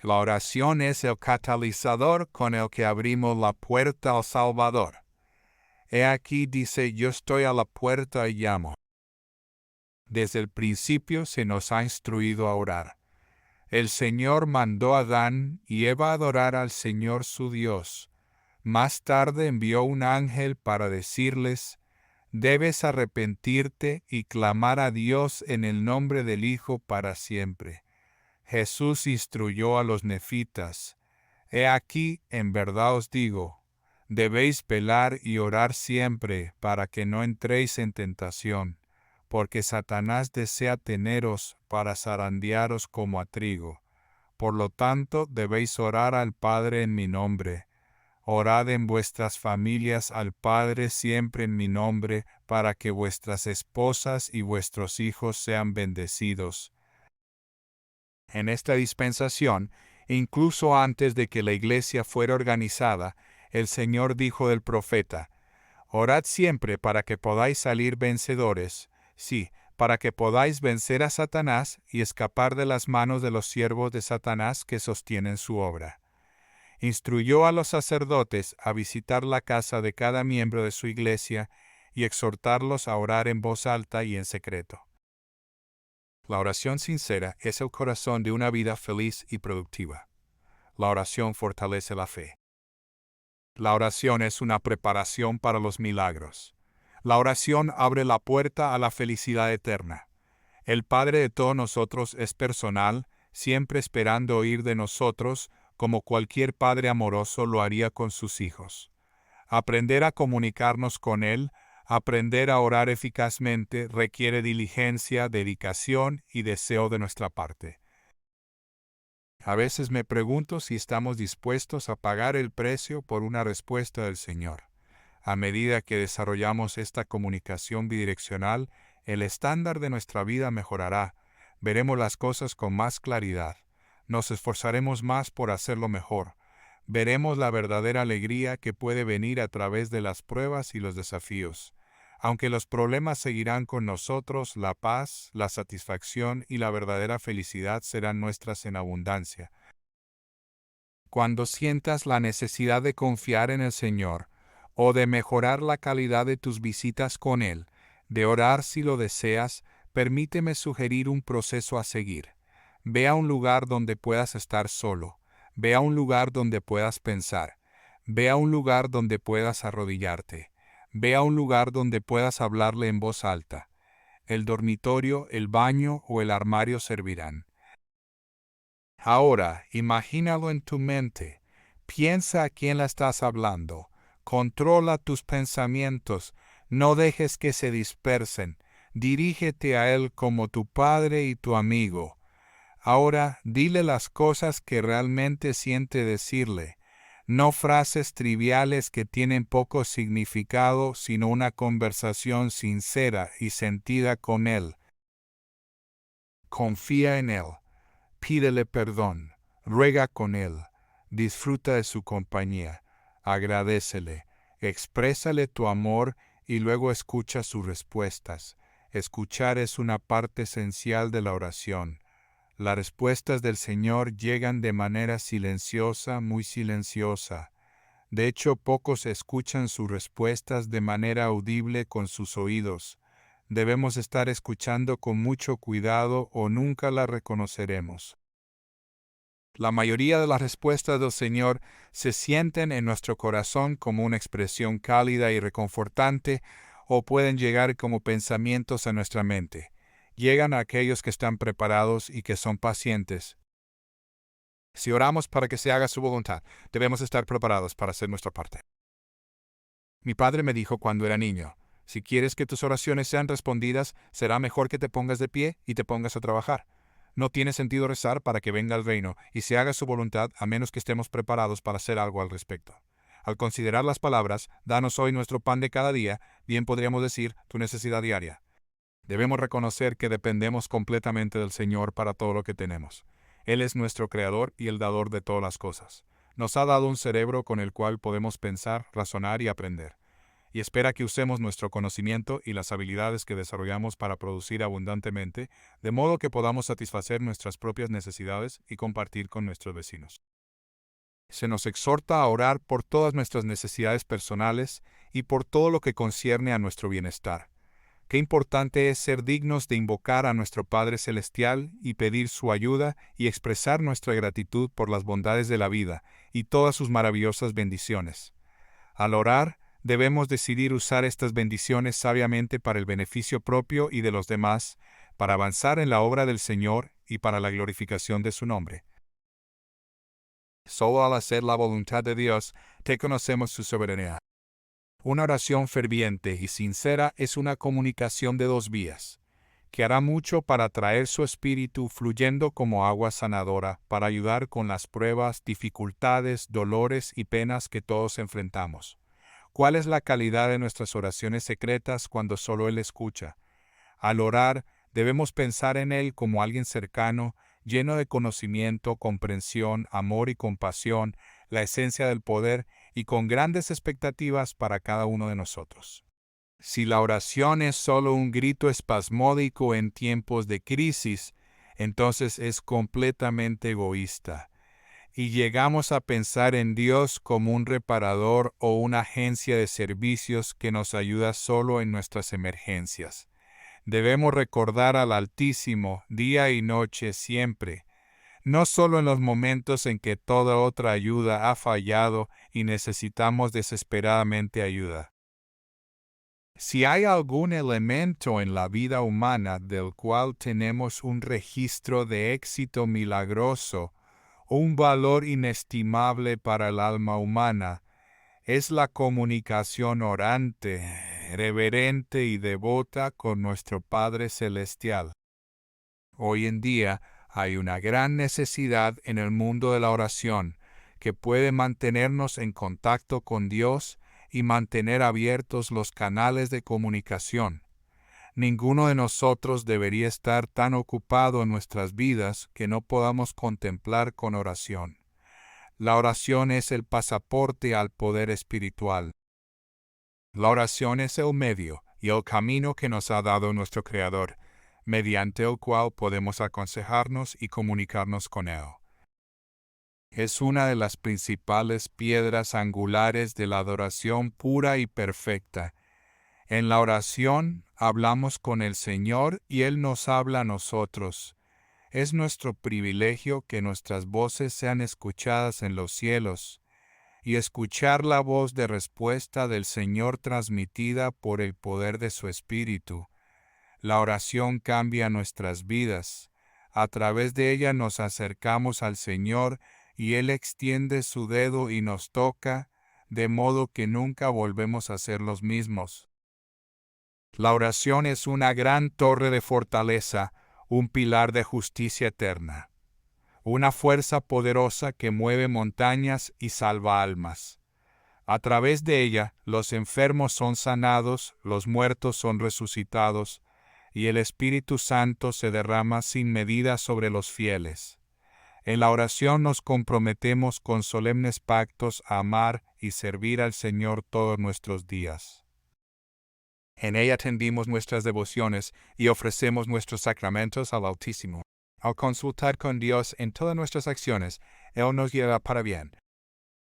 La oración es el catalizador con el que abrimos la puerta al Salvador. He aquí dice, yo estoy a la puerta y llamo. Desde el principio se nos ha instruido a orar. El Señor mandó a Adán y Eva a adorar al Señor su Dios. Más tarde envió un ángel para decirles, debes arrepentirte y clamar a Dios en el nombre del Hijo para siempre. Jesús instruyó a los nefitas, he aquí, en verdad os digo, debéis velar y orar siempre para que no entréis en tentación, porque Satanás desea teneros para zarandearos como a trigo. Por lo tanto, debéis orar al Padre en mi nombre. Orad en vuestras familias al Padre siempre en mi nombre, para que vuestras esposas y vuestros hijos sean bendecidos. En esta dispensación, incluso antes de que la iglesia fuera organizada, el Señor dijo del profeta, orad siempre para que podáis salir vencedores, sí, para que podáis vencer a Satanás y escapar de las manos de los siervos de Satanás que sostienen su obra. Instruyó a los sacerdotes a visitar la casa de cada miembro de su iglesia y exhortarlos a orar en voz alta y en secreto. La oración sincera es el corazón de una vida feliz y productiva. La oración fortalece la fe. La oración es una preparación para los milagros. La oración abre la puerta a la felicidad eterna. El Padre de todos nosotros es personal, siempre esperando oír de nosotros, como cualquier padre amoroso lo haría con sus hijos. Aprender a comunicarnos con Él, aprender a orar eficazmente, requiere diligencia, dedicación y deseo de nuestra parte. A veces me pregunto si estamos dispuestos a pagar el precio por una respuesta del Señor. A medida que desarrollamos esta comunicación bidireccional, el estándar de nuestra vida mejorará, veremos las cosas con más claridad, nos esforzaremos más por hacerlo mejor, veremos la verdadera alegría que puede venir a través de las pruebas y los desafíos. Aunque los problemas seguirán con nosotros, la paz, la satisfacción y la verdadera felicidad serán nuestras en abundancia. Cuando sientas la necesidad de confiar en el Señor, o de mejorar la calidad de tus visitas con Él, de orar si lo deseas, permíteme sugerir un proceso a seguir. Ve a un lugar donde puedas estar solo. Ve a un lugar donde puedas pensar. Ve a un lugar donde puedas arrodillarte. Ve a un lugar donde puedas hablarle en voz alta. El dormitorio, el baño o el armario servirán. Ahora, imagínalo en tu mente. Piensa a quién le estás hablando. Controla tus pensamientos. No dejes que se dispersen. Dirígete a Él como tu Padre y tu amigo. Ahora, dile las cosas que realmente siente decirle. No frases triviales que tienen poco significado, sino una conversación sincera y sentida con Él. Confía en Él. Pídele perdón, ruega con Él, disfruta de su compañía, agradécele, exprésale tu amor y luego escucha sus respuestas. Escuchar es una parte esencial de la oración. Las respuestas del Señor llegan de manera silenciosa, muy silenciosa. De hecho, pocos escuchan sus respuestas de manera audible con sus oídos. Debemos estar escuchando con mucho cuidado o nunca la reconoceremos. La mayoría de las respuestas del Señor se sienten en nuestro corazón como una expresión cálida y reconfortante, o pueden llegar como pensamientos a nuestra mente. Llegan a aquellos que están preparados y que son pacientes. Si oramos para que se haga su voluntad, debemos estar preparados para hacer nuestra parte. Mi padre me dijo cuando era niño, si quieres que tus oraciones sean respondidas, será mejor que te pongas de pie y te pongas a trabajar. No tiene sentido rezar para que venga el reino y se haga su voluntad a menos que estemos preparados para hacer algo al respecto. Al considerar las palabras, danos hoy nuestro pan de cada día, bien podríamos decir tu necesidad diaria. Debemos reconocer que dependemos completamente del Señor para todo lo que tenemos. Él es nuestro creador y el dador de todas las cosas. Nos ha dado un cerebro con el cual podemos pensar, razonar y aprender. y espera que usemos nuestro conocimiento y las habilidades que desarrollamos para producir abundantemente, de modo que podamos satisfacer nuestras propias necesidades y compartir con nuestros vecinos. Se nos exhorta a orar por todas nuestras necesidades personales y por todo lo que concierne a nuestro bienestar. Qué importante es ser dignos de invocar a nuestro Padre Celestial y pedir su ayuda y expresar nuestra gratitud por las bondades de la vida y todas sus maravillosas bendiciones. Al orar, debemos decidir usar estas bendiciones sabiamente para el beneficio propio y de los demás, para avanzar en la obra del Señor y para la glorificación de su nombre. Solo al hacer la voluntad de Dios, te conocemos su soberanía. Una oración ferviente y sincera es una comunicación de dos vías, que hará mucho para traer su espíritu fluyendo como agua sanadora para ayudar con las pruebas, dificultades, dolores y penas que todos enfrentamos. ¿Cuál es la calidad de nuestras oraciones secretas cuando solo Él escucha? Al orar, debemos pensar en Él como alguien cercano, lleno de conocimiento, comprensión, amor y compasión, la esencia del poder y con grandes expectativas para cada uno de nosotros. Si la oración es solo un grito espasmódico en tiempos de crisis, entonces es completamente egoísta. Y llegamos a pensar en Dios como un reparador o una agencia de servicios que nos ayuda solo en nuestras emergencias. Debemos recordar al Altísimo día y noche siempre, no solo en los momentos en que toda otra ayuda ha fallado y necesitamos desesperadamente ayuda. Si hay algún elemento en la vida humana del cual tenemos un registro de éxito milagroso, un valor inestimable para el alma humana, es la comunicación orante, reverente y devota con nuestro Padre Celestial. Hoy en día hay una gran necesidad en el mundo de la oración que puede mantenernos en contacto con Dios y mantener abiertos los canales de comunicación. Ninguno de nosotros debería estar tan ocupado en nuestras vidas que no podamos contemplar con oración. La oración es el pasaporte al poder espiritual. La oración es el medio y el camino que nos ha dado nuestro Creador, mediante el cual podemos aconsejarnos y comunicarnos con Él. Es una de las principales piedras angulares de la adoración pura y perfecta. En la oración hablamos con el Señor y Él nos habla a nosotros. Es nuestro privilegio que nuestras voces sean escuchadas en los cielos, y escuchar la voz de respuesta del Señor transmitida por el poder de su Espíritu. La oración cambia nuestras vidas. A través de ella nos acercamos al Señor y Él extiende su dedo y nos toca, de modo que nunca volvemos a ser los mismos. La oración es una gran torre de fortaleza, un pilar de justicia eterna, una fuerza poderosa que mueve montañas y salva almas. A través de ella, los enfermos son sanados, los muertos son resucitados, y el Espíritu Santo se derrama sin medida sobre los fieles. En la oración nos comprometemos con solemnes pactos a amar y servir al Señor todos nuestros días. En ella tendimos nuestras devociones y ofrecemos nuestros sacramentos al Altísimo. Al consultar con Dios en todas nuestras acciones, Él nos guiará para bien.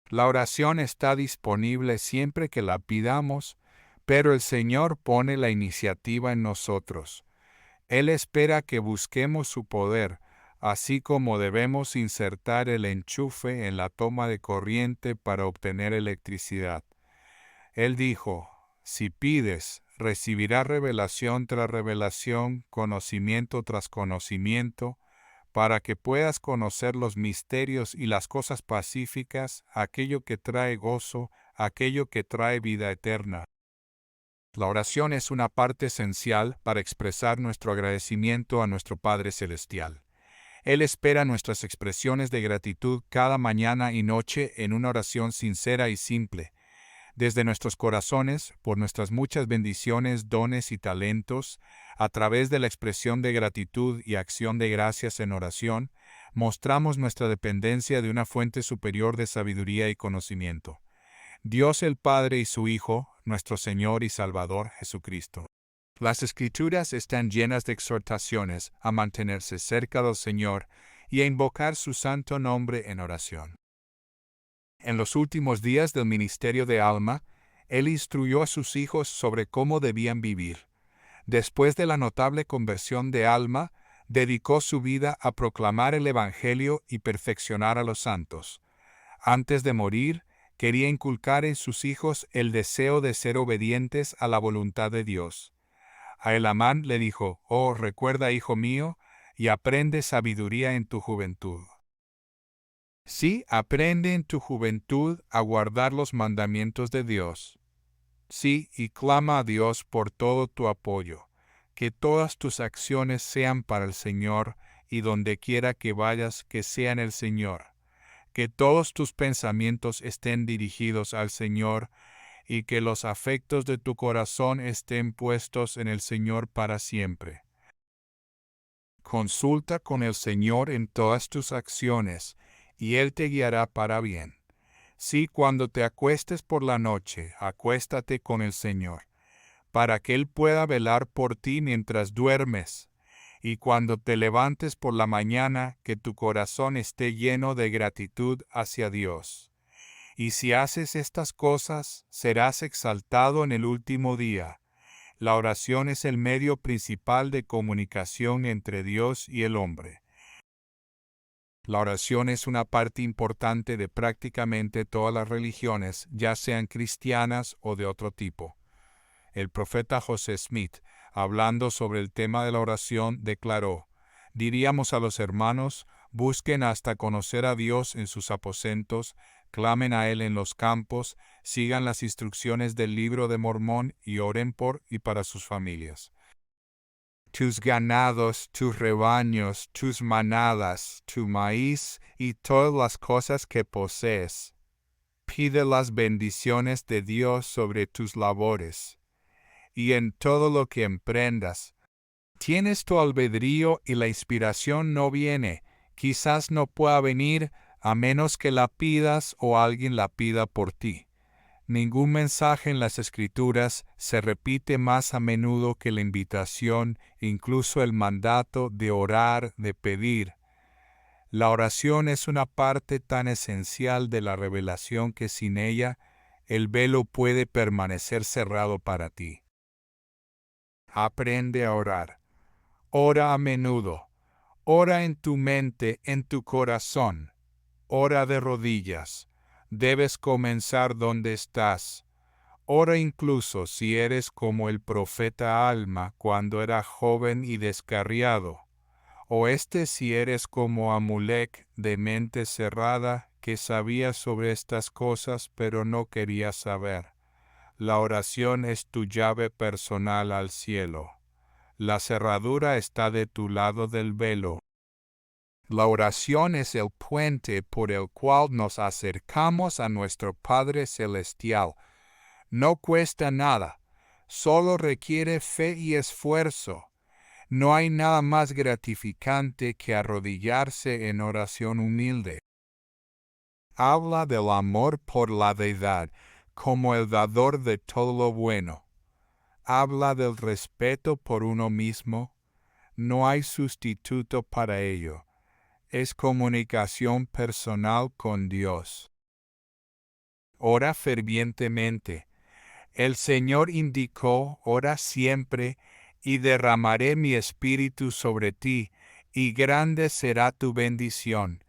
La oración está disponible siempre que la pidamos, pero el Señor pone la iniciativa en nosotros. Él espera que busquemos su poder, así como debemos insertar el enchufe en la toma de corriente para obtener electricidad. Él dijo, si pides, recibirás revelación tras revelación, conocimiento tras conocimiento, para que puedas conocer los misterios y las cosas pacíficas, aquello que trae gozo, aquello que trae vida eterna. La oración es una parte esencial para expresar nuestro agradecimiento a nuestro Padre Celestial. Él espera nuestras expresiones de gratitud cada mañana y noche en una oración sincera y simple. Desde nuestros corazones, por nuestras muchas bendiciones, dones y talentos, a través de la expresión de gratitud y acción de gracias en oración, mostramos nuestra dependencia de una fuente superior de sabiduría y conocimiento. Dios el Padre y su Hijo, nuestro Señor y Salvador Jesucristo. Las Escrituras están llenas de exhortaciones a mantenerse cerca del Señor y a invocar su santo nombre en oración. En los últimos días del ministerio de Alma, él instruyó a sus hijos sobre cómo debían vivir. Después de la notable conversión de Alma, dedicó su vida a proclamar el Evangelio y perfeccionar a los santos. Antes de morir, quería inculcar en sus hijos el deseo de ser obedientes a la voluntad de Dios. A Elamán le dijo: «Oh, recuerda, hijo mío, y aprende sabiduría en tu juventud». Sí, aprende en tu juventud a guardar los mandamientos de Dios. Sí, y clama a Dios por todo tu apoyo, que todas tus acciones sean para el Señor, y donde quiera que vayas, que sean el Señor. Que todos tus pensamientos estén dirigidos al Señor, y que los afectos de tu corazón estén puestos en el Señor para siempre. Consulta con el Señor en todas tus acciones, y Él te guiará para bien. Sí, cuando te acuestes por la noche, acuéstate con el Señor, para que Él pueda velar por ti mientras duermes. Y cuando te levantes por la mañana, que tu corazón esté lleno de gratitud hacia Dios. Y si haces estas cosas, serás exaltado en el último día. La oración es el medio principal de comunicación entre Dios y el hombre. La oración es una parte importante de prácticamente todas las religiones, ya sean cristianas o de otro tipo. El profeta José Smith, hablando sobre el tema de la oración, declaró: «Diríamos a los hermanos, busquen hasta conocer a Dios en sus aposentos, clamen a Él en los campos, sigan las instrucciones del libro de Mormón y oren por y para sus familias. Tus ganados, tus rebaños, tus manadas, tu maíz y todas las cosas que posees. Pide las bendiciones de Dios sobre tus labores y en todo lo que emprendas. Tienes tu albedrío y la inspiración no viene, quizás no pueda venir a menos que la pidas o alguien la pida por ti. Ningún mensaje en las Escrituras se repite más a menudo que la invitación, incluso el mandato de orar, de pedir. La oración es una parte tan esencial de la revelación que sin ella el velo puede permanecer cerrado para ti. Aprende a orar. Ora a menudo. Ora en tu mente, en tu corazón. Ora de rodillas. Debes comenzar donde estás. Ora incluso si eres como el profeta Alma cuando era joven y descarriado, o si eres como Amulek de mente cerrada que sabía sobre estas cosas pero no quería saber. La oración es tu llave personal al cielo. La cerradura está de tu lado del velo. La oración es el puente por el cual nos acercamos a nuestro Padre Celestial. No cuesta nada, solo requiere fe y esfuerzo. No hay nada más gratificante que arrodillarse en oración humilde. Habla del amor por la deidad como el dador de todo lo bueno. Habla del respeto por uno mismo. No hay sustituto para ello. Es comunicación personal con Dios. Ora fervientemente. El Señor indicó: «Ora siempre, y derramaré mi espíritu sobre ti, y grande será tu bendición».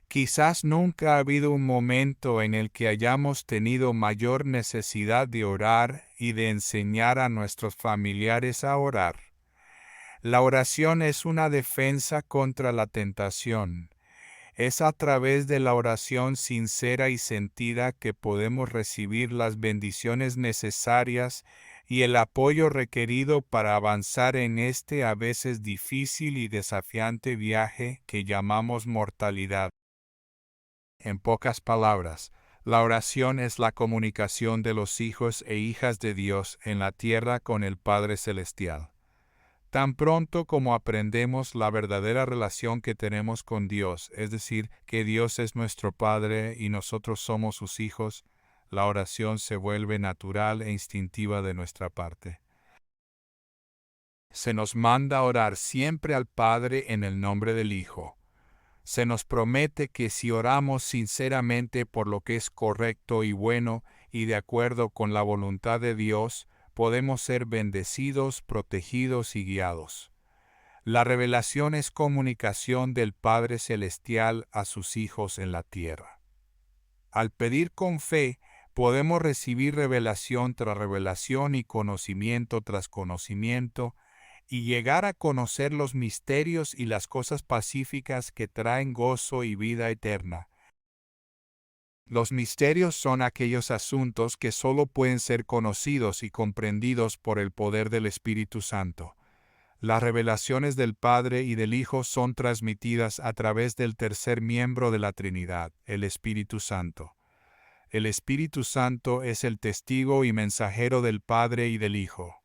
Quizás nunca ha habido un momento en el que hayamos tenido mayor necesidad de orar y de enseñar a nuestros familiares a orar. La oración es una defensa contra la tentación. Es a través de la oración sincera y sentida que podemos recibir las bendiciones necesarias y el apoyo requerido para avanzar en este a veces difícil y desafiante viaje que llamamos mortalidad. En pocas palabras, la oración es la comunicación de los hijos e hijas de Dios en la tierra con el Padre Celestial. Tan pronto como aprendemos la verdadera relación que tenemos con Dios, es decir, que Dios es nuestro Padre y nosotros somos sus hijos, la oración se vuelve natural e instintiva de nuestra parte. Se nos manda orar siempre al Padre en el nombre del Hijo. Se nos promete que si oramos sinceramente por lo que es correcto y bueno y de acuerdo con la voluntad de Dios, podemos ser bendecidos, protegidos y guiados. La revelación es comunicación del Padre Celestial a sus hijos en la tierra. Al pedir con fe, podemos recibir revelación tras revelación y conocimiento tras conocimiento, y llegar a conocer los misterios y las cosas pacíficas que traen gozo y vida eterna. Los misterios son aquellos asuntos que solo pueden ser conocidos y comprendidos por el poder del Espíritu Santo. Las revelaciones del Padre y del Hijo son transmitidas a través del tercer miembro de la Trinidad, el Espíritu Santo. El Espíritu Santo es el testigo y mensajero del Padre y del Hijo.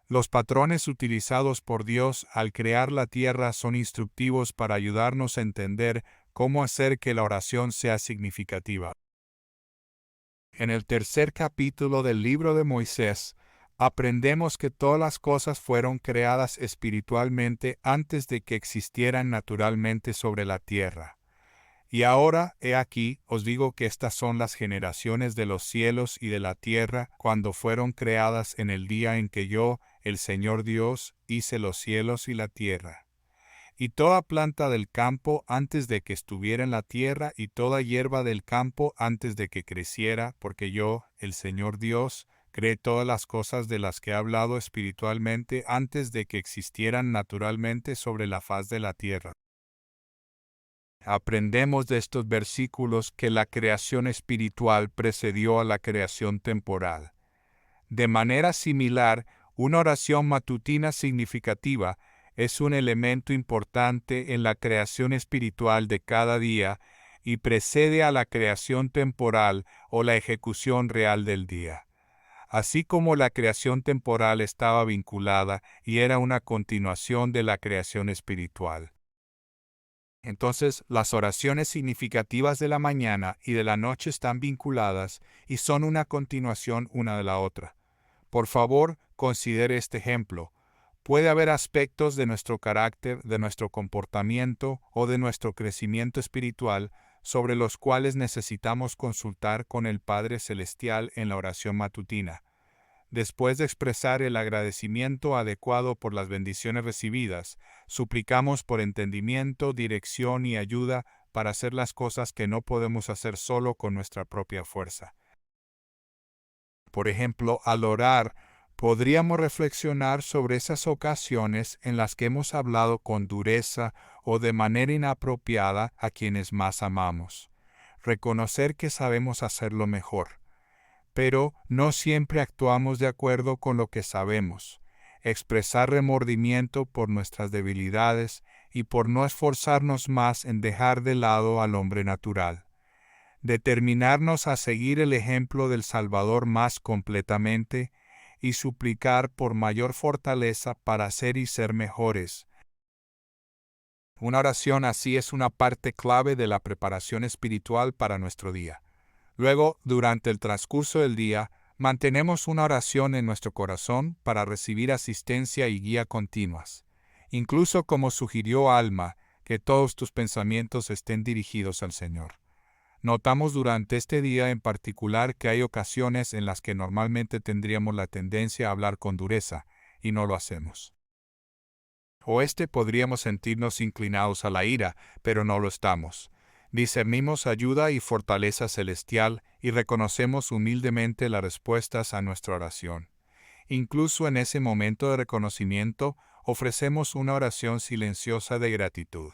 Los patrones utilizados por Dios al crear la tierra son instructivos para ayudarnos a entender cómo hacer que la oración sea significativa. En el tercer capítulo del libro de Moisés, aprendemos que todas las cosas fueron creadas espiritualmente antes de que existieran naturalmente sobre la tierra. Y ahora, he aquí, os digo que estas son las generaciones de los cielos y de la tierra cuando fueron creadas en el día en que yo, el Señor Dios, hice los cielos y la tierra. Y toda planta del campo antes de que estuviera en la tierra, y toda hierba del campo antes de que creciera, porque yo, el Señor Dios, creé todas las cosas de las que he hablado espiritualmente antes de que existieran naturalmente sobre la faz de la tierra. Aprendemos de estos versículos que la creación espiritual precedió a la creación temporal. De manera similar, una oración matutina significativa es un elemento importante en la creación espiritual de cada día y precede a la creación temporal o la ejecución real del día. Así como la creación temporal estaba vinculada y era una continuación de la creación espiritual. Entonces, las oraciones significativas de la mañana y de la noche están vinculadas y son una continuación una de la otra. Por favor, considere este ejemplo. Puede haber aspectos de nuestro carácter, de nuestro comportamiento o de nuestro crecimiento espiritual sobre los cuales necesitamos consultar con el Padre Celestial en la oración matutina. Después de expresar el agradecimiento adecuado por las bendiciones recibidas, suplicamos por entendimiento, dirección y ayuda para hacer las cosas que no podemos hacer solo con nuestra propia fuerza. Por ejemplo, al orar, podríamos reflexionar sobre esas ocasiones en las que hemos hablado con dureza o de manera inapropiada a quienes más amamos. Reconocer que sabemos hacerlo mejor. Pero no siempre actuamos de acuerdo con lo que sabemos. Expresar remordimiento por nuestras debilidades y por no esforzarnos más en dejar de lado al hombre natural. Determinarnos a seguir el ejemplo del Salvador más completamente y suplicar por mayor fortaleza para ser y ser mejores. Una oración así es una parte clave de la preparación espiritual para nuestro día. Luego, durante el transcurso del día, mantenemos una oración en nuestro corazón para recibir asistencia y guía continuas. Incluso como sugirió Alma, que todos tus pensamientos estén dirigidos al Señor. Notamos durante este día en particular que hay ocasiones en las que normalmente tendríamos la tendencia a hablar con dureza, y no lo hacemos. O podríamos sentirnos inclinados a la ira, pero no lo estamos. Discernimos ayuda y fortaleza celestial y reconocemos humildemente las respuestas a nuestra oración. Incluso en ese momento de reconocimiento, ofrecemos una oración silenciosa de gratitud.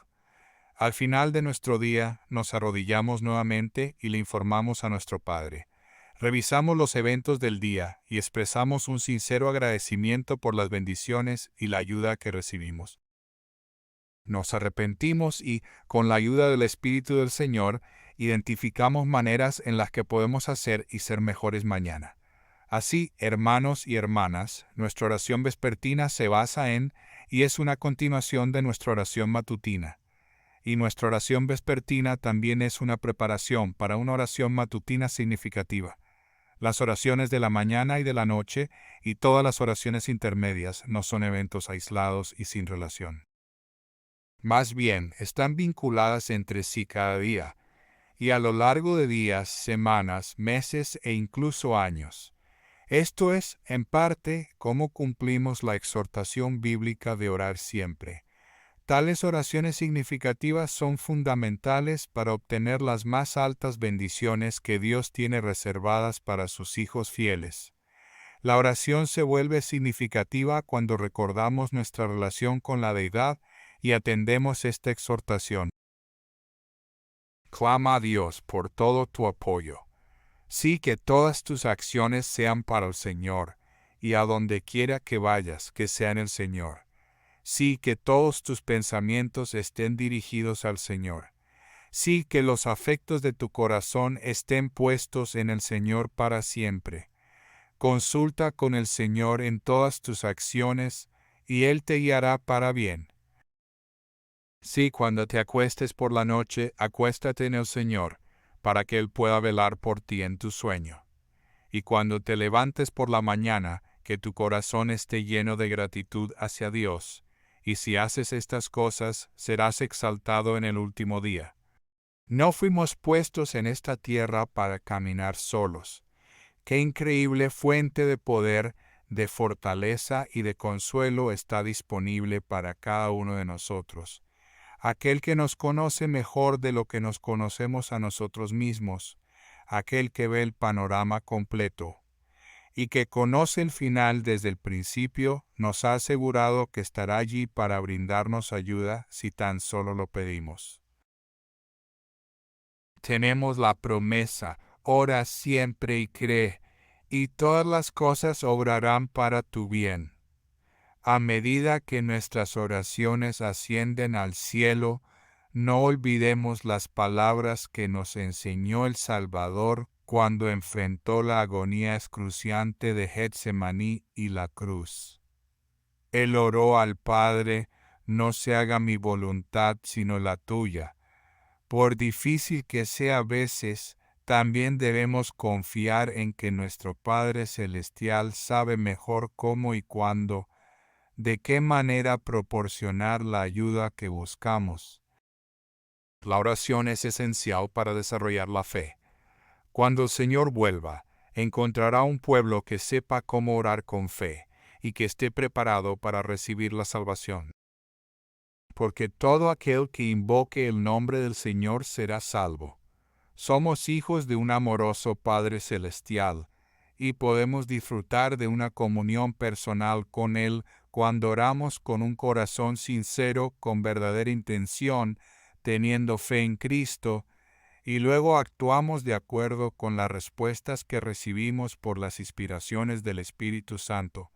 Al final de nuestro día, nos arrodillamos nuevamente y le informamos a nuestro Padre. Revisamos los eventos del día y expresamos un sincero agradecimiento por las bendiciones y la ayuda que recibimos. Nos arrepentimos y, con la ayuda del Espíritu del Señor, identificamos maneras en las que podemos hacer y ser mejores mañana. Así, hermanos y hermanas, nuestra oración vespertina se basa en y es una continuación de nuestra oración matutina. Y nuestra oración vespertina también es una preparación para una oración matutina significativa. Las oraciones de la mañana y de la noche y todas las oraciones intermedias no son eventos aislados y sin relación. Más bien, están vinculadas entre sí cada día, y a lo largo de días, semanas, meses e incluso años. Esto es, en parte, cómo cumplimos la exhortación bíblica de orar siempre. Tales oraciones significativas son fundamentales para obtener las más altas bendiciones que Dios tiene reservadas para sus hijos fieles. La oración se vuelve significativa cuando recordamos nuestra relación con la Deidad y atendemos esta exhortación. Clama a Dios por todo tu apoyo. Sí, que todas tus acciones sean para el Señor, y a donde quiera que vayas, que sea en el Señor. Sí, que todos tus pensamientos estén dirigidos al Señor. Sí, que los afectos de tu corazón estén puestos en el Señor para siempre. Consulta con el Señor en todas tus acciones, y Él te guiará para bien. Sí, cuando te acuestes por la noche, acuéstate en el Señor, para que Él pueda velar por ti en tu sueño. Y cuando te levantes por la mañana, que tu corazón esté lleno de gratitud hacia Dios, y si haces estas cosas, serás exaltado en el último día. No fuimos puestos en esta tierra para caminar solos. Qué increíble fuente de poder, de fortaleza y de consuelo está disponible para cada uno de nosotros. Aquel que nos conoce mejor de lo que nos conocemos a nosotros mismos, aquel que ve el panorama completo, y que conoce el final desde el principio, nos ha asegurado que estará allí para brindarnos ayuda si tan solo lo pedimos. Tenemos la promesa, ora siempre y cree, y todas las cosas obrarán para tu bien. A medida que nuestras oraciones ascienden al cielo, no olvidemos las palabras que nos enseñó el Salvador cuando enfrentó la agonía excruciante de Getsemaní y la cruz. Él oró al Padre: no se haga mi voluntad sino la tuya. Por difícil que sea a veces, también debemos confiar en que nuestro Padre Celestial sabe mejor cómo y cuándo, de qué manera proporcionar la ayuda que buscamos. La oración es esencial para desarrollar la fe. Cuando el Señor vuelva, encontrará un pueblo que sepa cómo orar con fe y que esté preparado para recibir la salvación. Porque todo aquel que invoque el nombre del Señor será salvo. Somos hijos de un amoroso Padre Celestial, y podemos disfrutar de una comunión personal con Él cuando oramos con un corazón sincero, con verdadera intención, teniendo fe en Cristo, y luego actuamos de acuerdo con las respuestas que recibimos por las inspiraciones del Espíritu Santo.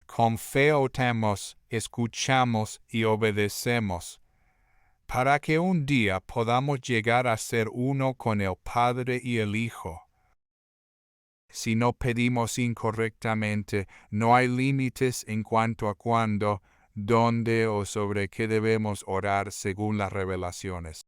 Con fe oramos, escuchamos y obedecemos, para que un día podamos llegar a ser uno con el Padre y el Hijo. Si no pedimos incorrectamente, no hay límites en cuanto a cuándo, dónde o sobre qué debemos orar según las revelaciones.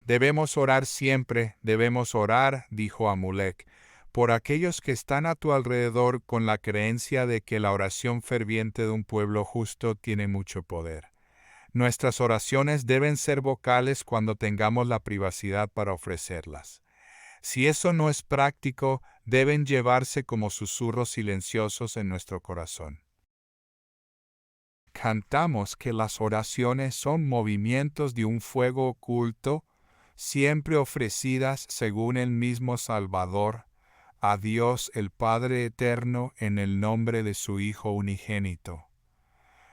Debemos orar siempre, debemos orar, dijo Amulek, por aquellos que están a tu alrededor con la creencia de que la oración ferviente de un pueblo justo tiene mucho poder. Nuestras oraciones deben ser vocales cuando tengamos la privacidad para ofrecerlas. Si eso no es práctico, deben llevarse como susurros silenciosos en nuestro corazón. Cantamos que las oraciones son movimientos de un fuego oculto, siempre ofrecidas según el mismo Salvador, a Dios el Padre Eterno en el nombre de su Hijo unigénito.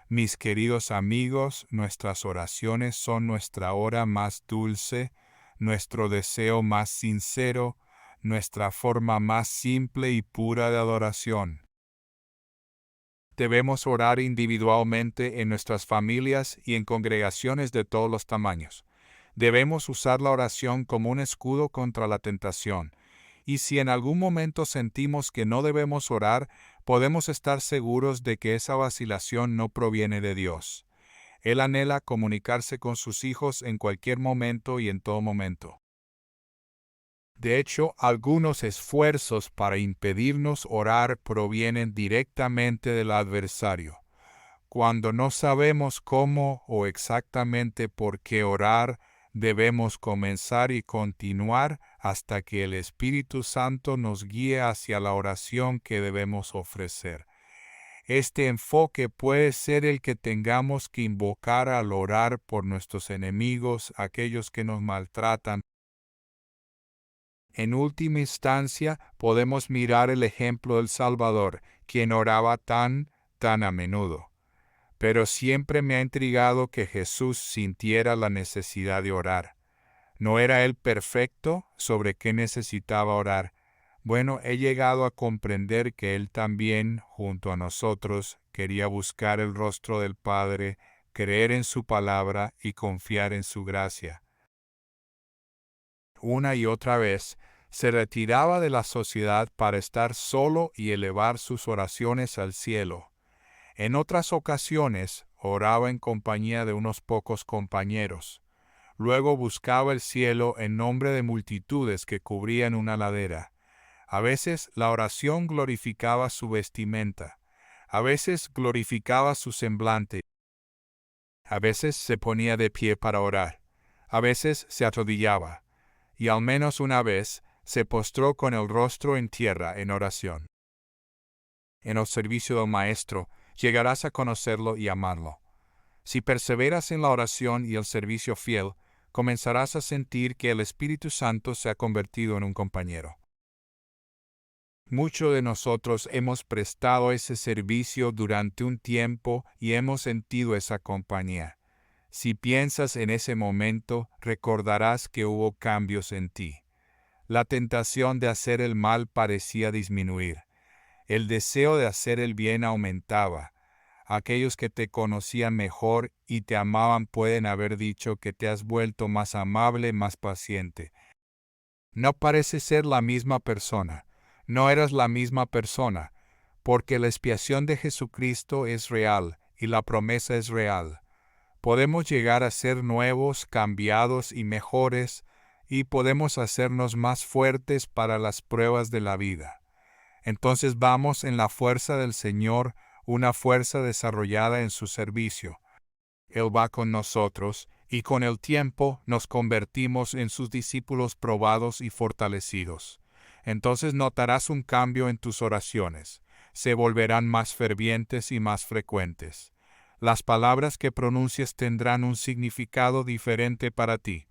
Mis queridos amigos, nuestras oraciones son nuestra hora más dulce, nuestro deseo más sincero, nuestra forma más simple y pura de adoración. Debemos orar individualmente en nuestras familias y en congregaciones de todos los tamaños. Debemos usar la oración como un escudo contra la tentación. Y si en algún momento sentimos que no debemos orar, podemos estar seguros de que esa vacilación no proviene de Dios. Él anhela comunicarse con sus hijos en cualquier momento y en todo momento. De hecho, algunos esfuerzos para impedirnos orar provienen directamente del adversario. Cuando no sabemos cómo o exactamente por qué orar, debemos comenzar y continuar hasta que el Espíritu Santo nos guíe hacia la oración que debemos ofrecer. Este enfoque puede ser el que tengamos que invocar al orar por nuestros enemigos, aquellos que nos maltratan. En última instancia, podemos mirar el ejemplo del Salvador, quien oraba tan a menudo. Pero siempre me ha intrigado que Jesús sintiera la necesidad de orar. ¿No era Él perfecto sobre qué necesitaba orar? Bueno, he llegado a comprender que Él también, junto a nosotros, quería buscar el rostro del Padre, creer en su palabra y confiar en su gracia. Una y otra vez, se retiraba de la sociedad para estar solo y elevar sus oraciones al cielo. En otras ocasiones, oraba en compañía de unos pocos compañeros. Luego buscaba el cielo en nombre de multitudes que cubrían una ladera. A veces la oración glorificaba su vestimenta. A veces glorificaba su semblante. A veces se ponía de pie para orar. A veces se arrodillaba. Y al menos una vez se postró con el rostro en tierra en oración. En el servicio del Maestro, llegarás a conocerlo y amarlo. Si perseveras en la oración y el servicio fiel, comenzarás a sentir que el Espíritu Santo se ha convertido en un compañero. Muchos de nosotros hemos prestado ese servicio durante un tiempo y hemos sentido esa compañía. Si piensas en ese momento, recordarás que hubo cambios en ti. La tentación de hacer el mal parecía disminuir. El deseo de hacer el bien aumentaba. Aquellos que te conocían mejor y te amaban pueden haber dicho que te has vuelto más amable, más paciente. No pareces ser la misma persona. No eras la misma persona, porque la expiación de Jesucristo es real y la promesa es real. Podemos llegar a ser nuevos, cambiados y mejores, y podemos hacernos más fuertes para las pruebas de la vida. Entonces vamos en la fuerza del Señor, una fuerza desarrollada en su servicio. Él va con nosotros, y con el tiempo nos convertimos en sus discípulos probados y fortalecidos. Entonces notarás un cambio en tus oraciones. Se volverán más fervientes y más frecuentes. Las palabras que pronuncies tendrán un significado diferente para ti.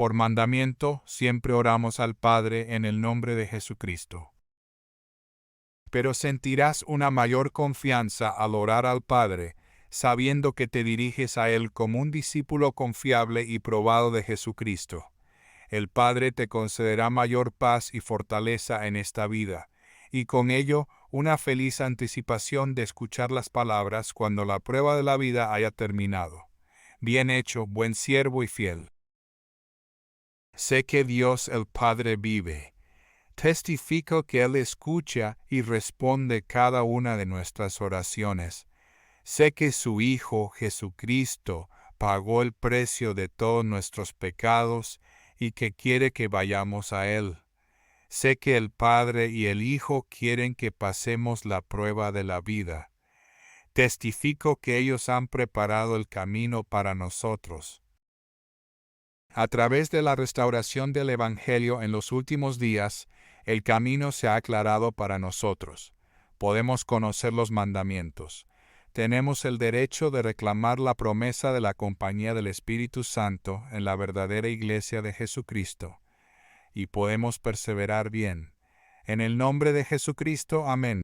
Por mandamiento, siempre oramos al Padre en el nombre de Jesucristo. Pero sentirás una mayor confianza al orar al Padre, sabiendo que te diriges a Él como un discípulo confiable y probado de Jesucristo. El Padre te concederá mayor paz y fortaleza en esta vida, y con ello una feliz anticipación de escuchar las palabras cuando la prueba de la vida haya terminado. Bien hecho, buen siervo y fiel. Sé que Dios el Padre vive. Testifico que Él escucha y responde cada una de nuestras oraciones. Sé que su Hijo, Jesucristo, pagó el precio de todos nuestros pecados y que quiere que vayamos a Él. Sé que el Padre y el Hijo quieren que pasemos la prueba de la vida. Testifico que ellos han preparado el camino para nosotros. A través de la restauración del Evangelio en los últimos días, el camino se ha aclarado para nosotros. Podemos conocer los mandamientos. Tenemos el derecho de reclamar la promesa de la compañía del Espíritu Santo en la verdadera Iglesia de Jesucristo. Y podemos perseverar bien. En el nombre de Jesucristo, amén.